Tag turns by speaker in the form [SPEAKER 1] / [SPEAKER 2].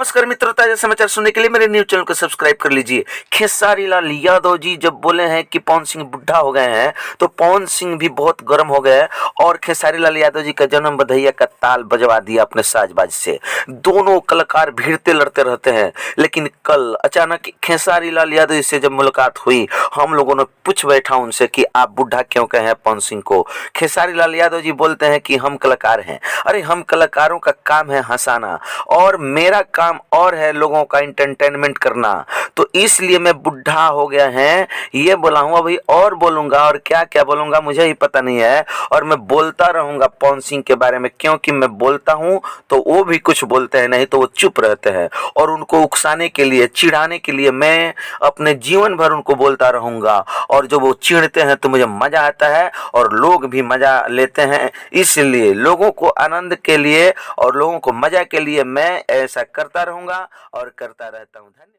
[SPEAKER 1] नमस्कार मित्रों, ताजा समाचार सुनने के लिए मेरे न्यूज चैनल को सब्सक्राइब कर लीजिए। खेसारी लाल यादव जी जब बोले हैं कि पवन सिंह बुढ़ा हो गए हैं तो पवन सिंह भी बहुत गर्म हो गए और खेसारी लाल यादव जी का जन्म बधैया का ताल बजवा दिया अपने साजबाज से। दोनों कलाकार भिड़ते लड़ते रहते हैं, लेकिन कल अचानक खेसारी लाल यादव जी से जब मुलाकात हुई, हम लोगों ने पूछ बैठा उनसे कि आप बुढ़ा क्यों कहे हैं पवन सिंह को। खेसारी लाल यादव जी बोलते हैं कि हम कलाकार हैं। अरे हम कलाकारों का काम है हंसाना और मेरा काम और है लोगों का एंटरटेनमेंट करना, तो इसलिए मैं बुढ़ा हो गया है ये बोला हूँ। अभी और बोलूंगा और क्या क्या बोलूंगा मुझे ही पता नहीं है, और मैं बोलता रहूंगा पवन सिंह के बारे में, क्योंकि मैं बोलता हूँ तो वो भी कुछ बोलते हैं, नहीं तो वो चुप रहते हैं। और उनको उकसाने के लिए, चिढ़ाने के लिए मैं अपने जीवन भर उनको बोलता रहूंगा, और जब वो चिढ़ते हैं तो मुझे मजा आता है और लोग भी मजा लेते हैं। इसलिए लोगों को आनंद के लिए और लोगों को मजा के लिए मैं ऐसा करता रहूंगा और करता रहता हूँ। धन्यवाद।